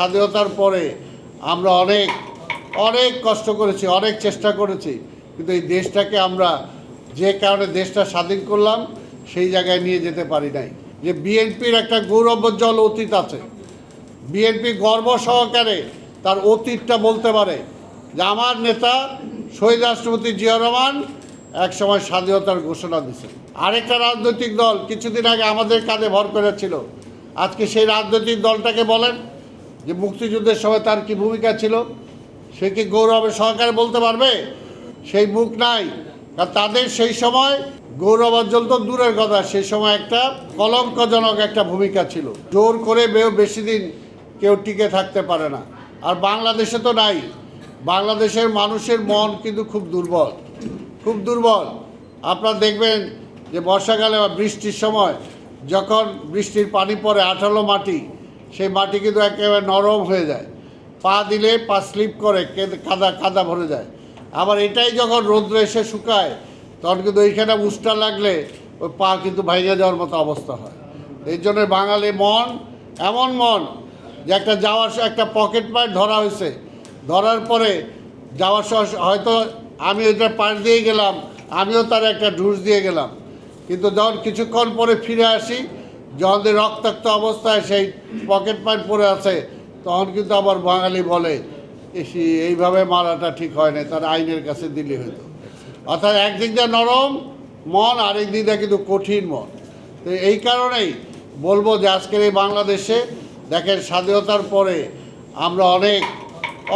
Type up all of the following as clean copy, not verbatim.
স্বাধীনতার পরে আমরা অনেক অনেক কষ্ট করেছি, অনেক চেষ্টা করেছি, কিন্তু এই দেশটাকে আমরা যে কারণে দেশটা স্বাধীন করলাম সেই জায়গায় নিয়ে যেতে পারি নাই। যে বিএনপির একটা গৌরবোজ্জ্বল অতীত আছে, বিএনপি গর্ব সহকারে তার অতীতটা বলতে পারে যে আমার নেতা শহীদ রাষ্ট্রপতি জিয়া রহমান একসময় স্বাধীনতার ঘোষণা দিয়েছে। আরেকটা রাজনৈতিক দল কিছুদিন আগে আমাদের কাঁধে ভর করেছিল, আজকে সেই রাজনৈতিক দলটাকে বলেন যে মুক্তিযুদ্ধের সময় তার কি ভূমিকা ছিল, সে কি গৌরবের সহকারে বলতে পারবে? সেই মুখ নাই। কারণ তাদের সেই সময় গৌরবোজ্জ্বল তো দূরের কথা, সেই সময় একটা কলঙ্কজনক একটা ভূমিকা ছিল। জোর করে বেশি দিন কেউ টিকে থাকতে পারে না। আর বাংলাদেশে তো নাই। বাংলাদেশের মানুষের মন কিন্তু খুব দুর্বল, খুব দুর্বল। আপনারা দেখবেন যে বর্ষাকালে বা বৃষ্টির সময় যখন বৃষ্টির পানি পড়ে আঠালো মাটি, সেই মাটি কিন্তু একেবারে নরম হয়ে যায়, পা দিলে পা স্লিপ করে কাদা কাদা ভরে যায়। আবার এটাই যখন রৌদ্র এসে শুকায় তখন কিন্তু এইখানে উষ্টা লাগলে ওই পা কিন্তু ভেঙে যাওয়ার মতো অবস্থা হয়। এই জন্য বাঙালি মন এমন মন যে একটা পকেট মার ধরা হয়েছে, ধরার পরে যাওয়ার সময় হয়তো আমি ওইটা পাশ দিয়ে গেলাম, আমিও তার একটা ঢুস দিয়ে গেলাম, কিন্তু যখন কিছুক্ষণ পরে ফিরে আসি, যখন রক্তাক্ত অবস্থায় সেই পকেট মার পড়ে আছে, তখন কিন্তু আবার বাঙালি বলে এইভাবে মারাটা ঠিক হয় না, তার আইনের কাছে দিলে হতো। অর্থাৎ একদিক দিয়ে নরম মন, আরেক দিক দিয়ে কিন্তু কঠিন মন। তো এই কারণেই বলবো যে আজকের এই বাংলাদেশে দেখেন, স্বাধীনতার পরে আমরা অনেক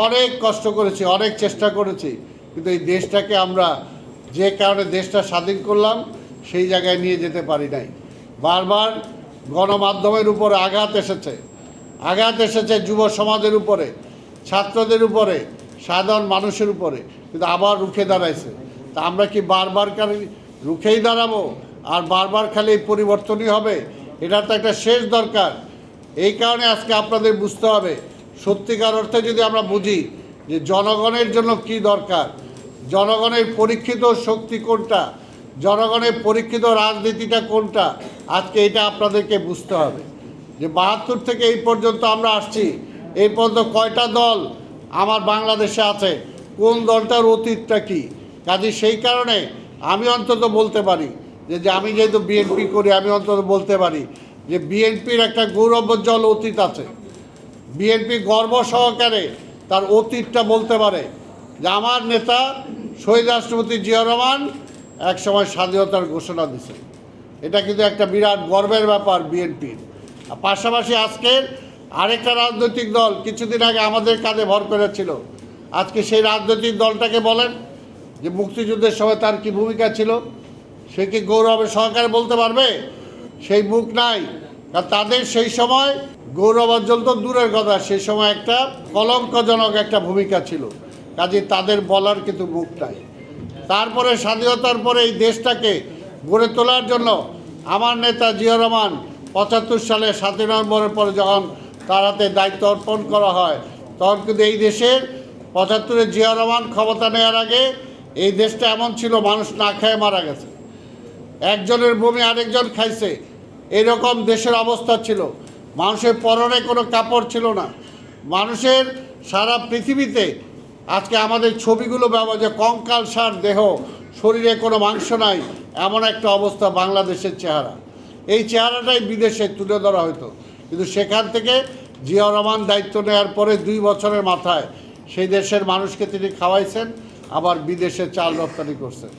অনেক কষ্ট করেছি, অনেক চেষ্টা করেছি, কিন্তু এই দেশটাকে আমরা যে কারণে দেশটা স্বাধীন করলাম সেই জায়গায় নিয়ে যেতে পারি নাই। বারবার গণমাধ্যমের উপরে আঘাত এসেছে যুব সমাজের উপরে, ছাত্রদের উপরে, সাধারণ মানুষের উপরে, কিন্তু আবার রুখে দাঁড়াইছে। তা আমরা কি বারবার খালি রুখেই দাঁড়াবো আর বারবার খালি পরিবর্তনই হবে? এটা তো একটা শেষ দরকার। এই কারণে আজকে আপনাদের বুঝতে হবে, সত্যিকার অর্থে যদি আমরা বুঝি যে জনগণের জন্য কি দরকার, জনগণের পরীক্ষিত শক্তি কোনটা, জনগণের পরীক্ষিত রাজনীতিটা কোনটা, আজকে এটা আপনাদেরকে বুঝতে হবে। যে ৭২ থেকে এই পর্যন্ত আমরা আসছি, এই পর্যন্ত কয়টা দল আমার বাংলাদেশে আছে, কোন দলটার অতীতটা কী? কাজে সেই কারণে আমি অন্তত বলতে পারি যে আমি যেহেতু বিএনপি করি, আমি অন্তত বলতে পারি যে বিএনপির একটা গৌরবোজ্জ্বল অতীত আছে। বিএনপি গর্ব সহকারে তার অতীতটা বলতে পারে যে আমার নেতা শহীদ রাষ্ট্রপতি জিয়া রহমান একসময় স্বাধীনতার ঘোষণা দিয়েছে। এটা কিন্তু একটা বিরাট গর্বের ব্যাপার বিএনপির। পাশাপাশি আজকের আরেকটা রাজনৈতিক দল কিছুদিন আগে আমাদের কাঁধে ভর করেছিল, আজকে সেই রাজনৈতিক দলটাকে বলেন যে মুক্তিযুদ্ধের সময় তার কি ভূমিকা ছিল, সে কি গৌরবের সহকারে বলতে পারবে? সেই মুখ নাই। কারণ তাদের সেই সময় গৌরবোজ্জ্বল তো দূরের কথা, সেই সময় একটা কলঙ্কজনক একটা ভূমিকা ছিল। কাজে তাদের বলার কিন্তু মুখ নাই। তারপরে স্বাধীনতার পরে এই দেশটাকে গড়ে তোলার জন্য আমার নেতা জিয়া রহমান ৭৫ সালে ৭ই নভেম্বরের পরে যখন তার হাতে দায়িত্ব অর্পণ করা হয়, তখন কিন্তু এই দেশের ৭৫-এ জিয়া রহমান ক্ষমতা নেওয়ার আগে এই দেশটা এমন ছিল, মানুষ না খেয়ে মারা গেছে, একজনের বমি আরেকজন খাইছে, এরকম দেশের অবস্থা ছিল। মানুষের পরনে কোনো কাপড় ছিল না। মানুষের সারা পৃথিবীতে আজকে আমাদের ছবিগুলো ব্যবহার, যে কঙ্কালসার দেহ, শরীরে কোনো মাংস নাই, এমন একটা অবস্থা বাংলাদেশের চেহারা। এই চেহারাটাই বিদেশে তুলে ধরা হতো, কিন্তু সেখান থেকে জিয়া রহমান দায়িত্ব নেওয়ার পরে 2 বছরের মাথায় সেই দেশের মানুষকে তিনি খাওয়াইছেন, আবার বিদেশে চাল রপ্তানি করছেন।